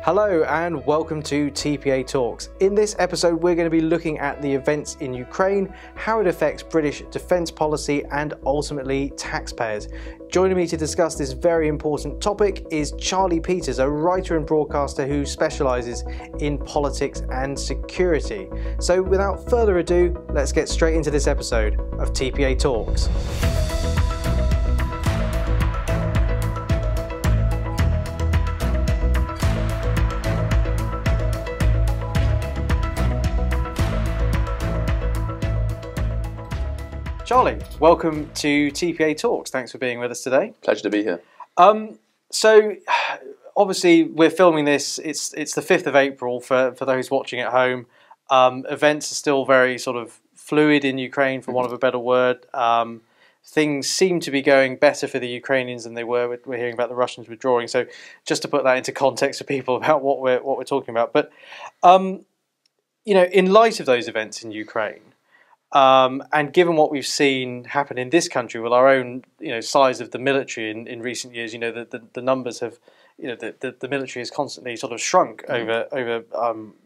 Hello and welcome to TPA Talks. In this episode we're going to be looking at the events in Ukraine, how it affects British defence policy and ultimately taxpayers. Joining me to discuss this very important topic is Charlie Peters, a writer and broadcaster who specialises in politics and security. So without further ado, let's get straight into this episode of TPA Talks. Charlie, welcome to TPA Talks. Thanks for being with us today. Pleasure to be here. So, obviously, we're filming this. It's the 5th of April for those watching at home. Events are still very sort of fluid in Ukraine, for want of a better word. Things seem to be going better for the Ukrainians than they were. We're hearing about the Russians withdrawing. So, just to put that into context for people about what we're talking about. But in light of those events in Ukraine. And given what we've seen happen in this country with our own, size of the military in recent years, the numbers have, the military has constantly sort of shrunk over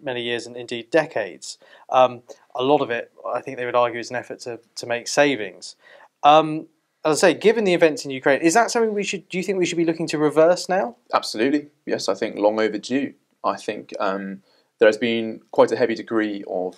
many years and indeed decades. A lot of it, I think they would argue, is an effort to make savings. As I say, given the events in Ukraine, is that something do you think we should be looking to reverse now? Absolutely, yes. I think long overdue. I think there has been quite a heavy degree of,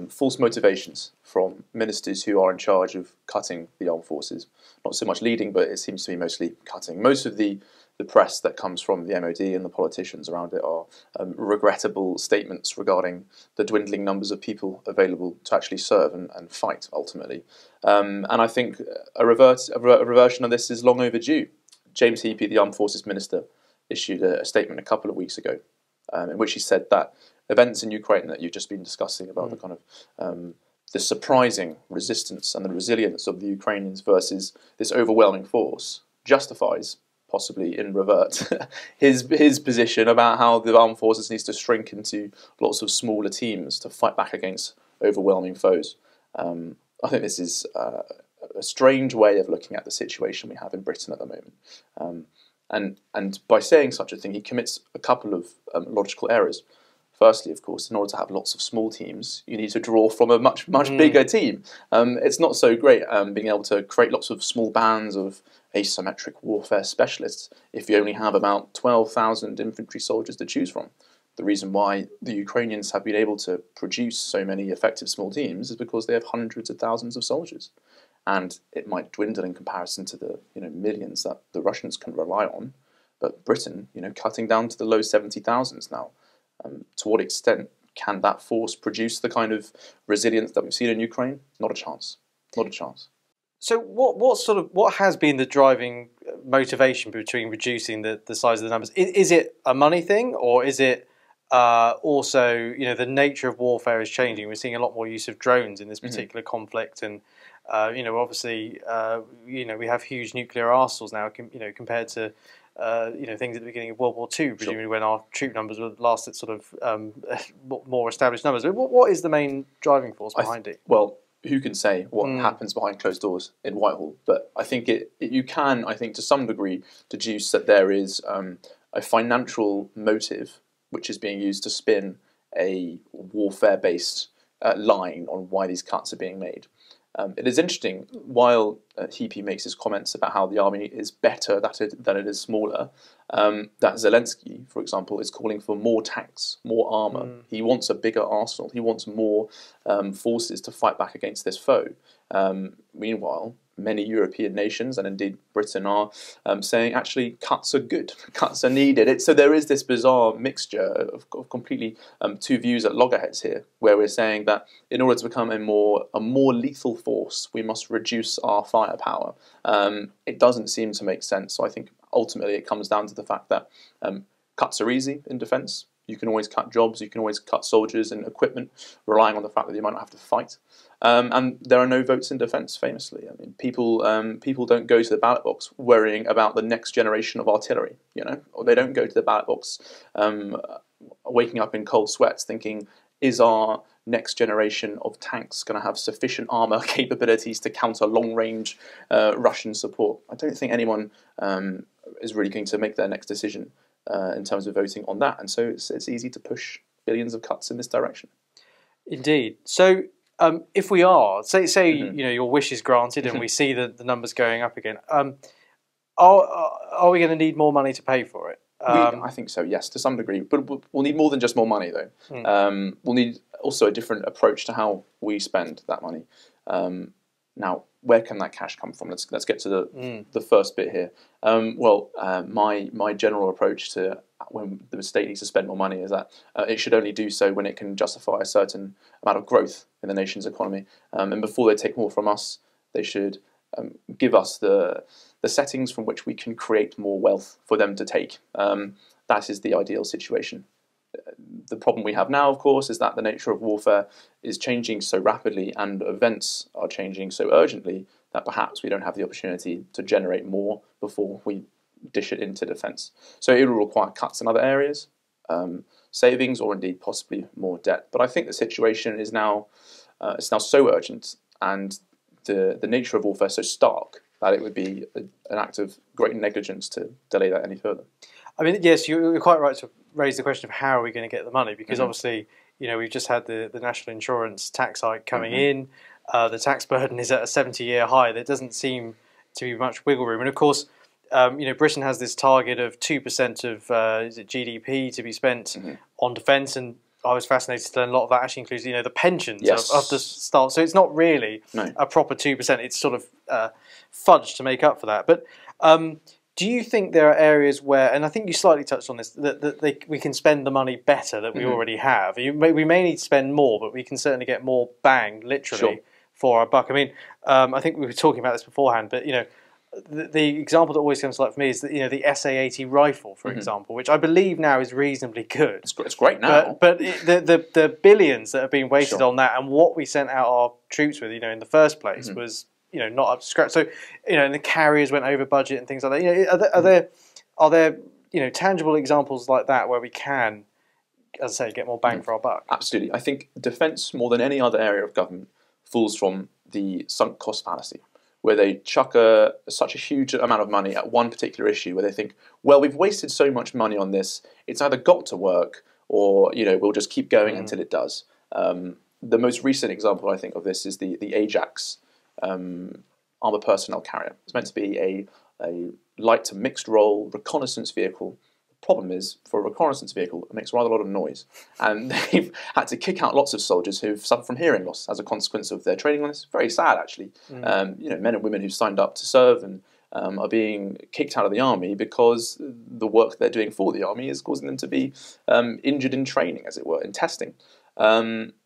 false motivations from ministers who are in charge of cutting the armed forces. Not so much leading, but it seems to be mostly cutting. Most of the press that comes from the MOD and the politicians around it are regrettable statements regarding the dwindling numbers of people available to actually serve and fight, ultimately. And I think a reversion of this is long overdue. James Heappey, the Armed Forces Minister, issued a statement a couple of weeks ago in which he said that events in Ukraine that you've just been discussing about the kind of the surprising resistance and the resilience of the Ukrainians versus this overwhelming force justifies, possibly in revert, his position about how the armed forces needs to shrink into lots of smaller teams to fight back against overwhelming foes. I think this is a strange way of looking at the situation we have in Britain at the moment. And by saying such a thing, he commits a couple of logical errors. Firstly, of course, in order to have lots of small teams, you need to draw from a much bigger team. It's not so great being able to create lots of small bands of asymmetric warfare specialists if you only have about 12,000 infantry soldiers to choose from. The reason why the Ukrainians have been able to produce so many effective small teams is because they have hundreds of thousands of soldiers. And it might dwindle in comparison to the millions that the Russians can rely on. But Britain, cutting down to the low 70,000s now. To what extent can that force produce the kind of resilience that we've seen in Ukraine? Not a chance. Not a chance. So what has been the driving motivation between reducing the size of the numbers? Is it a money thing, or is it also the nature of warfare is changing? We're seeing a lot more use of drones in this particular conflict, and obviously we have huge nuclear arsenals now, compared to things at the beginning of World War II, presumably when our troop numbers were last at sort of more established numbers. What is the main driving force behind it? Well, who can say what happens behind closed doors in Whitehall? But I think you can, to some degree, deduce that there is a financial motive which is being used to spin a warfare-based line on why these cuts are being made. It is interesting, while Heappey makes his comments about how the army is better than it is smaller, that Zelensky, for example, is calling for more tanks, more armour. He wants a bigger arsenal. He wants more forces to fight back against this foe. Meanwhile, many European nations, and indeed Britain, are saying actually cuts are good, cuts are needed. So there is this bizarre mixture of completely two views at loggerheads here, where we're saying that in order to become a more lethal force, we must reduce our firepower. It doesn't seem to make sense. So I think ultimately it comes down to the fact that cuts are easy in defence. You can always cut jobs, you can always cut soldiers and equipment, relying on the fact that you might not have to fight. And there are no votes in defence, famously. People don't go to the ballot box worrying about the next generation of artillery, or they don't go to the ballot box waking up in cold sweats thinking, is our next generation of tanks going to have sufficient armour capabilities to counter long-range Russian support? I don't think anyone is really going to make their next decision in terms of voting on that. And so it's easy to push billions of cuts in this direction. Indeed. So if we are, say Mm-hmm. your wish is granted and we see the numbers going up again, are we going to need more money to pay for it? I think so, yes, to some degree. But we'll need more than just more money, though. We'll need also a different approach to how we spend that money. Now, where can that cash come from? Let's get to the first bit here. My general approach to when the state needs to spend more money is that it should only do so when it can justify a certain amount of growth in the nation's economy. And before they take more from us, they should give us the settings from which we can create more wealth for them to take. That is the ideal situation. The problem we have now, of course, is that the nature of warfare is changing so rapidly and events are changing so urgently that perhaps we don't have the opportunity to generate more before we dish it into defence. So it will require cuts in other areas, savings, or indeed possibly more debt. But I think the situation is now it's now so urgent and the nature of warfare so stark that it would be an act of great negligence to delay that any further. I mean, yes, you're quite right to raise the question of how are we going to get the money, because obviously, we've just had the national insurance tax hike coming in. The tax burden is at a 70-year high. There doesn't seem to be much wiggle room. And of course, Britain has this target of 2% of is it GDP to be spent on defence, and I was fascinated to learn a lot of that actually includes the pensions of the staff. So it's not really a proper 2%. It's sort of fudge to make up for that. But do you think there are areas where, and I think you slightly touched on this, that we can spend the money better that we already have? We may need to spend more, but we can certainly get more bang, literally, for our buck. I mean, I think we were talking about this beforehand, but the example that always comes to light for me is that the SA-80 rifle, for example, which I believe now is reasonably good. It's great now, but the billions that have been wasted on that, and what we sent out our troops with, in the first place, was not up to scratch. So and the carriers went over budget and things like that. Are there tangible examples like that where we can, as I say, get more bang for our buck? Absolutely. I think defence, more than any other area of government, falls from the sunk cost fallacy, where they chuck such a huge amount of money at one particular issue, where they think, well, we've wasted so much money on this, it's either got to work or we'll just keep going until it does. The most recent example, I think, of this is the Ajax armour personnel carrier. It's meant to be a light to mixed role reconnaissance vehicle. The problem is, for a reconnaissance vehicle, it makes rather a lot of noise. And they've had to kick out lots of soldiers who've suffered from hearing loss as a consequence of their training on this. Very sad, actually. Men and women who signed up to serve and are being kicked out of the army because the work they're doing for the army is causing them to be injured in training, as it were, in testing.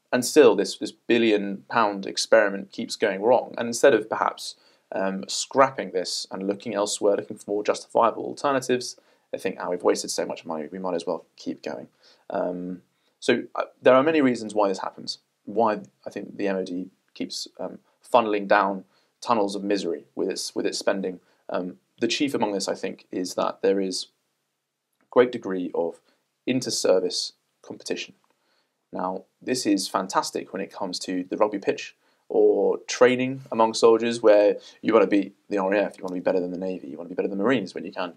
And still, this £1 billion experiment keeps going wrong. And instead of perhaps scrapping this and looking elsewhere, looking for more justifiable alternatives, I think, we've wasted so much money, we might as well keep going. So there are many reasons why this happens, why I think the MOD keeps funneling down tunnels of misery with its spending. The chief among this, I think, is that there is a great degree of inter-service competition. Now, this is fantastic when it comes to the rugby pitch or training among soldiers, where you want to beat the RAF, you want to be better than the Navy, you want to be better than the Marines when you can,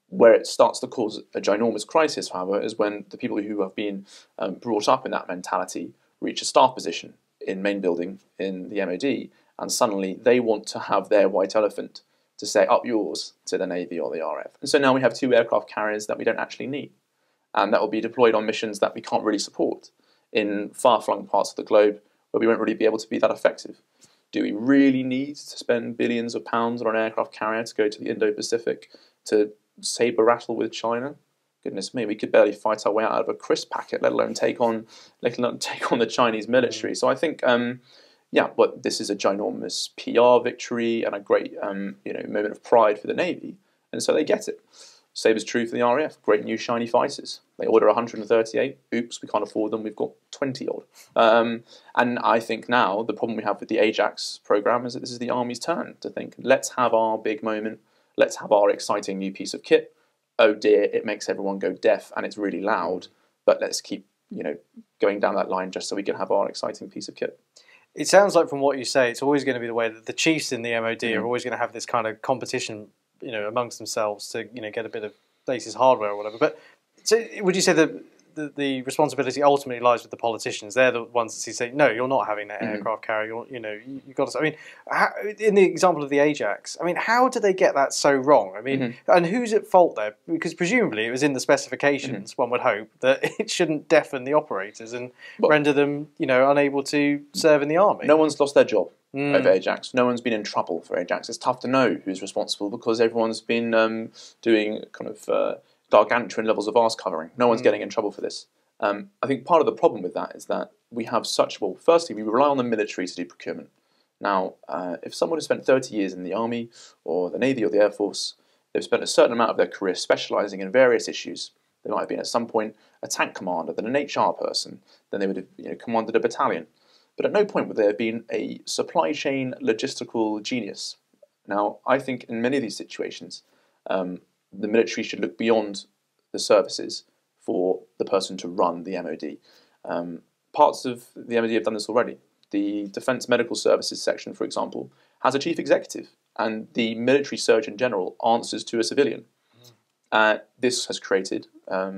Where it starts to cause a ginormous crisis, however, is when the people who have been brought up in that mentality reach a staff position in main building in the MOD, and suddenly they want to have their white elephant to say, up yours, to the Navy or the RAF. And so now we have 2 aircraft carriers that we don't actually need, and that will be deployed on missions that we can't really support in far-flung parts of the globe where we won't really be able to be that effective. Do we really need to spend billions of pounds on an aircraft carrier to go to the Indo-Pacific to saber rattle with China? Goodness me, we could barely fight our way out of a crisp packet, let alone take on the Chinese military. So I think, but this is a ginormous PR victory and a great, moment of pride for the Navy, and so they get it. Same is true for the RAF. Great new shiny fighters. They order 138. Oops, we can't afford them. We've got 20 odd. And I think now the problem we have with the Ajax program is that this is the Army's turn to think, let's have our big moment. Let's have our exciting new piece of kit. Oh dear, it makes everyone go deaf and it's really loud. But let's keep, going down that line just so we can have our exciting piece of kit. It sounds like from what you say, it's always going to be the way that the chiefs in the MOD are always going to have this kind of competition amongst themselves to get a bit of bases hardware or whatever. But so would you say that the responsibility ultimately lies with the politicians? They're the ones that say, no, you're not having that aircraft carrier. You've got to. I mean, in the example of the Ajax, I mean, how do they get that so wrong? I mean, and who's at fault there? Because presumably it was in the specifications. One would hope that it shouldn't deafen the operators and render them, unable to serve in the army. No one's lost their job over Ajax. No one's been in trouble for Ajax. It's tough to know who's responsible because everyone's been doing kind of gargantuan levels of arse covering. No one's getting in trouble for this. I think part of the problem with that is that we have firstly, we rely on the military to do procurement. Now, if someone has spent 30 years in the army or the navy or the air force, they've spent a certain amount of their career specialising in various issues. They might have been at some point a tank commander, then an HR person, then they would have commanded a battalion. But at no point would they have been a supply chain logistical genius. Now, I think in many of these situations, the military should look beyond the services for the person to run the MOD. Parts of the MOD have done this already. The Defence Medical Services section, for example, has a chief executive, and the military surgeon general answers to a civilian. This has created a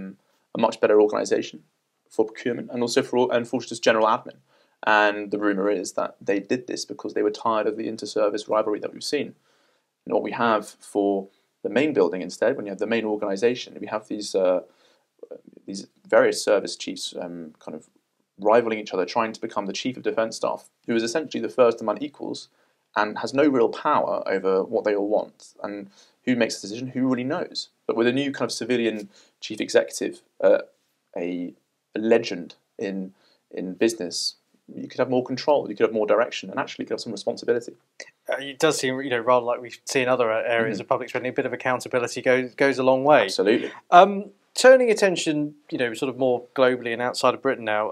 much better organisation for procurement and also for just general admin. And the rumour is that they did this because they were tired of the inter-service rivalry that we've seen. And what we have for the main building instead, when you have the main organisation, we have these various service chiefs kind of rivaling each other, trying to become the chief of defence staff, who is essentially the first among equals and has no real power over what they all want. And who makes the decision? Who really knows? But with a new kind of civilian chief executive, a legend in business, you could have more control, you could have more direction, and actually could have some responsibility. It does seem, rather like we see in other areas of public spending, a bit of accountability goes a long way. Absolutely. Turning attention, sort of more globally and outside of Britain now,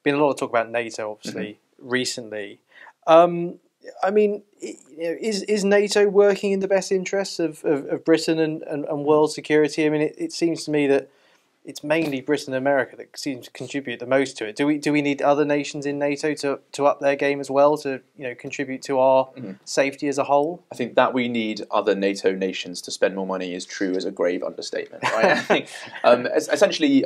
been a lot of talk about NATO, obviously, recently. I mean, is NATO working in the best interests of Britain and world security? I mean, it seems to me that it's mainly Britain and America that seems to contribute the most to it. Do we need other nations in NATO to up their game as well, to contribute to our safety as a whole? I think that we need other NATO nations to spend more money is true as a grave understatement. Right? I think essentially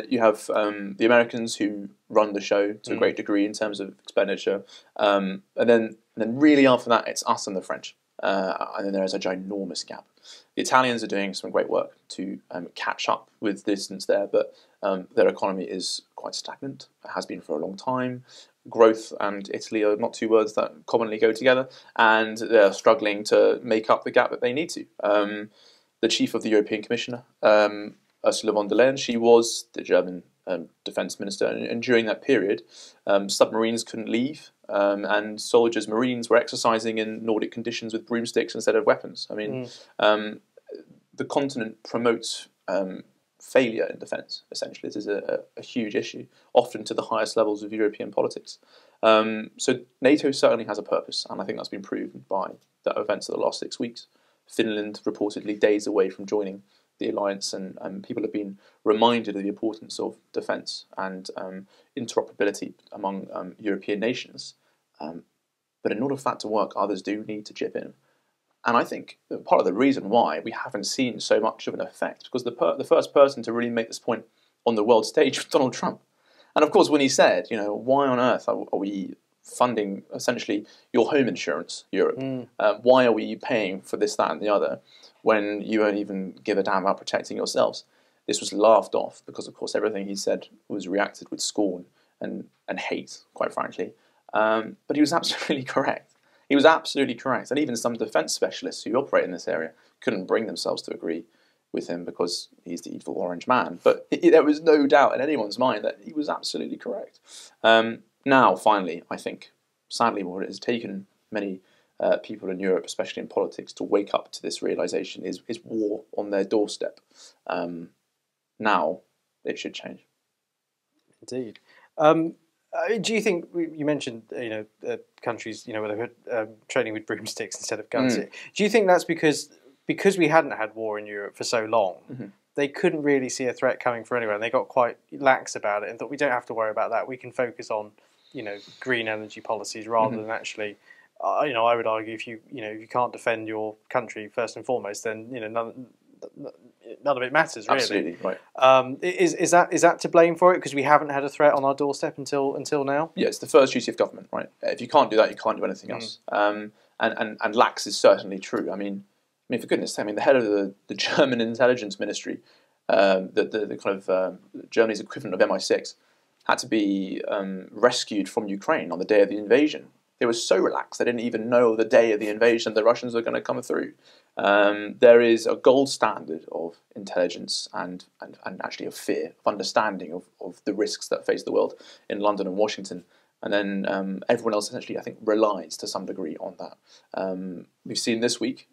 you have the Americans who run the show to a great degree in terms of expenditure, and then really after that it's us and the French, and then there is a ginormous gap. The Italians are doing some great work to catch up with the distance there, but their economy is quite stagnant. It has been for a long time. Growth and Italy are not two words that commonly go together, and they're struggling to make up the gap that they need to. The chief of the European Commission, Ursula von der Leyen, she was the German defence minister, and during that period, submarines couldn't leave, and soldiers, marines, were exercising in Nordic conditions with broomsticks instead of weapons. I mean, the continent promotes failure in defence, essentially. This is a huge issue, often to the highest levels of European politics. So NATO certainly has a purpose, and I think that's been proven by the events of the last 6 weeks. Finland reportedly days away from joining the alliance, and people have been reminded of the importance of defence and interoperability among European nations. But in order for that to work, others do need to chip in. And I think part of the reason why we haven't seen so much of an effect, because the first person to really make this point on the world stage was Donald Trump. And of course, when he said, why on earth are we funding essentially your home insurance, Europe? Why are we paying for this, that, and the other when you won't even give a damn about protecting yourselves? This was laughed off because, of course, everything he said was reacted with scorn and hate, quite frankly. But he was absolutely correct. He was absolutely correct. And even some defence specialists who operate in this area couldn't bring themselves to agree with him because he's the evil orange man. But there was no doubt in anyone's mind that he was absolutely correct. Now, finally, I think, sadly, what it has taken many people in Europe, especially in politics, to wake up to this realisation is war on their doorstep. Now, it should change. Indeed. Do you think, you mentioned countries where they're training with broomsticks instead of guns? Do you think that's because we hadn't had war in Europe for so long, they couldn't really see a threat coming from anywhere, and they got quite lax about it and thought, we don't have to worry about that, we can focus on green energy policies rather than actually I would argue if you can't defend your country first and foremost, then none of it matters really. Absolutely right. Is that to blame for it because we haven't had a threat on our doorstep until now? Yeah, it's the first duty of government, right? If you can't do that, you can't do anything else. And lax is certainly true. I mean, for goodness' sake, the head of the German intelligence ministry, the kind of Germany's equivalent of MI6, had to be rescued from Ukraine on the day of the invasion. They were so relaxed they didn't even know the day of the invasion the Russians were going to come through. There is a gold standard of intelligence and actually of fear, of understanding of the risks that face the world in London and Washington. And then everyone else essentially, I think, relies to some degree on that. We've seen this week,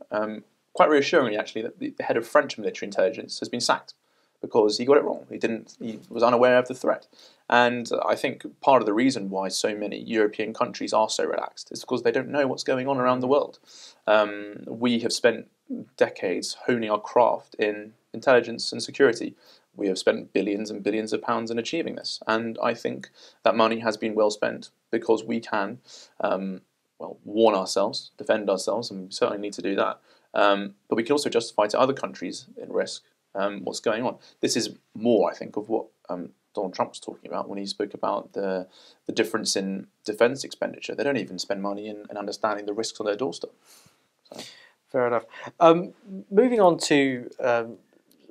quite reassuringly actually, that the head of French military intelligence has been sacked because he got it wrong. He was unaware of the threat. And I think part of the reason why so many European countries are so relaxed is because they don't know what's going on around the world. We have spent decades honing our craft in intelligence and security. We have spent billions and billions of pounds in achieving this. And I think that money has been well spent because we can, warn ourselves, defend ourselves, and we certainly need to do that. But we can also justify to other countries in risk what's going on. This is more, I think, of what Donald Trump was talking about when he spoke about the difference in defence expenditure. They don't even spend money in understanding the risks on their doorstep. So. Fair enough. Moving on to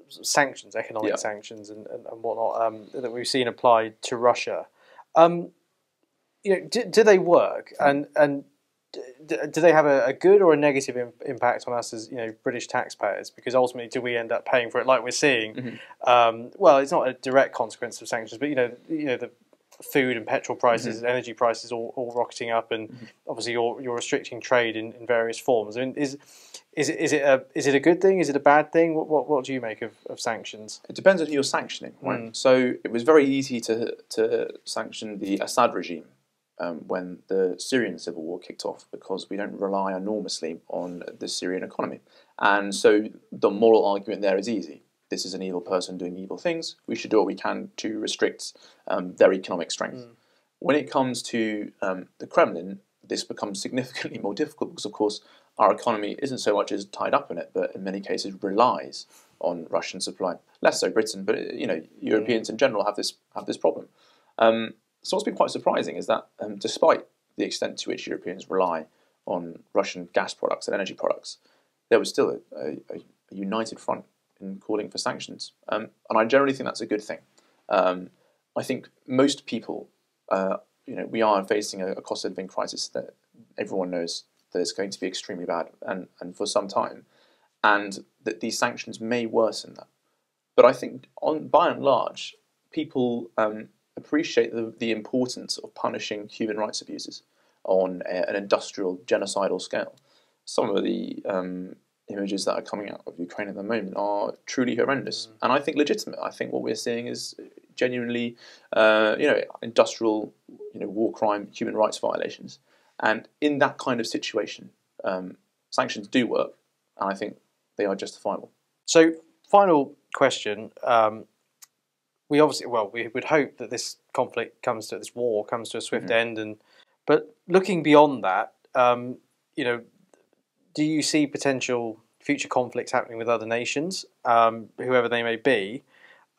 sanctions, economic sanctions, and whatnot that we've seen applied to Russia. Do they work? And do they have a good or a negative impact on us as British taxpayers? Because ultimately, do we end up paying for it like we're seeing? Well, it's not a direct consequence of sanctions, but the food and petrol prices, and energy prices all rocketing up, and obviously you're restricting trade in various forms. I mean, is it a good thing? Is it a bad thing? What do you make of sanctions? It depends on who you're sanctioning, right? So it was very easy to sanction the Assad regime when the Syrian civil war kicked off, because we don't rely enormously on the Syrian economy. And so the moral argument there is easy. This is an evil person doing evil things. We should do what we can to restrict their economic strength. When it comes to the Kremlin, this becomes significantly more difficult because, of course, our economy isn't so much as tied up in it, but in many cases relies on Russian supply. Less so Britain, but Europeans in general have this problem. So what's been quite surprising is that despite the extent to which Europeans rely on Russian gas products and energy products, there was still a united front in calling for sanctions. And I generally think that's a good thing. I think most people, we are facing a cost of living crisis that everyone knows that is going to be extremely bad and for some time, and that these sanctions may worsen that. But I think by and large, people appreciate the importance of punishing human rights abuses on an industrial, genocidal scale. Some of the images that are coming out of Ukraine at the moment are truly horrendous, and I think legitimate. I think what we're seeing is genuinely, industrial, war crime, human rights violations. And in that kind of situation, sanctions do work, and I think they are justifiable. So, final question. We would hope that this war comes to a swift end, but looking beyond that, do you see potential future conflicts happening with other nations, whoever they may be?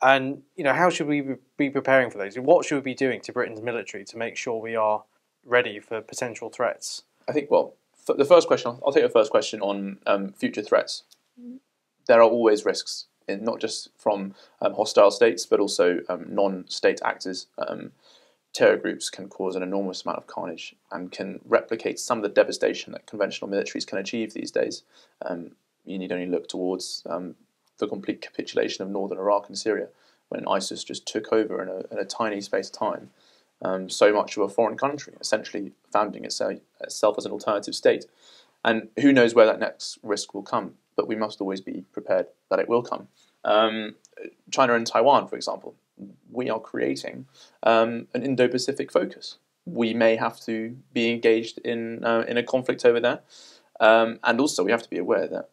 And how should we be preparing for those? What should we be doing to Britain's military to make sure we are ready for potential threats? I think, the first question, I'll take the first question on future threats. There are always risks, not just from hostile states, but also non-state actors. Terror groups can cause an enormous amount of carnage and can replicate some of the devastation that conventional militaries can achieve these days. You need only look towards the complete capitulation of northern Iraq and Syria, when ISIS just took over in a tiny space of time so much of a foreign country, essentially founding itself as an alternative state. And who knows where that next risk will come, but we must always be prepared that it will come. China and Taiwan, for example, we are creating an Indo-Pacific focus. We may have to be engaged in a conflict over there. And also we have to be aware that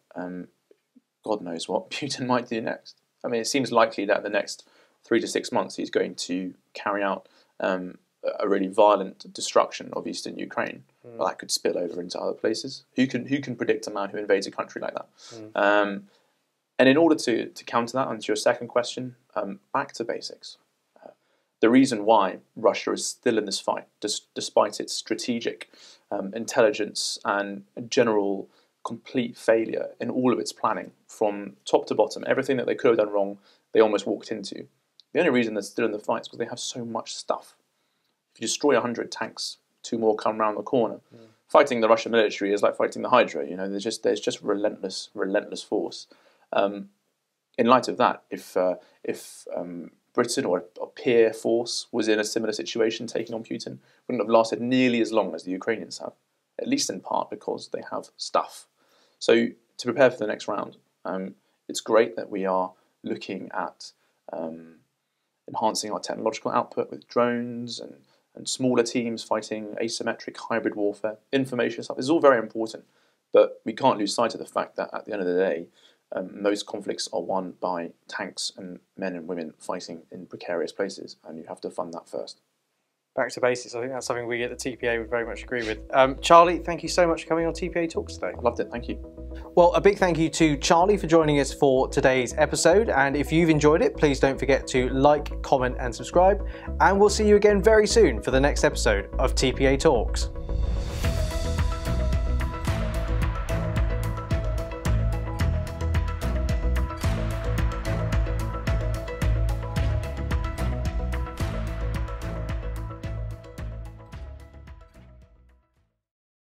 God knows what Putin might do next. I mean, it seems likely that the next 3 to 6 months he's going to carry out a really violent destruction of eastern Ukraine. Well, that could spill over into other places. Who can predict a man who invades a country like that? And in order to counter that, answer your second question, back to basics. The reason why Russia is still in this fight, despite its strategic intelligence and general complete failure in all of its planning, from top to bottom, everything that they could have done wrong, they almost walked into. The only reason they're still in the fight is because they have so much stuff. If you destroy 100 tanks, 2 more come around the corner. Fighting the Russian military is like fighting the Hydra. You know, there's just relentless force. In light of that, if Britain or a peer force was in a similar situation taking on Putin, wouldn't have lasted nearly as long as the Ukrainians have, at least in part because they have stuff. So to prepare for the next round, it's great that we are looking at enhancing our technological output with drones and smaller teams fighting asymmetric hybrid warfare, information stuff. This is all very important, but we can't lose sight of the fact that at the end of the day, most conflicts are won by tanks and men and women fighting in precarious places, and you have to fund that first. Back to basics. I think that's something we at the TPA would very much agree with. Charlie, thank you so much for coming on TPA Talks today. I loved it. Thank you. Well, a big thank you to Charlie for joining us for today's episode. And if you've enjoyed it, please don't forget to like, comment, and subscribe. And we'll see you again very soon for the next episode of TPA Talks.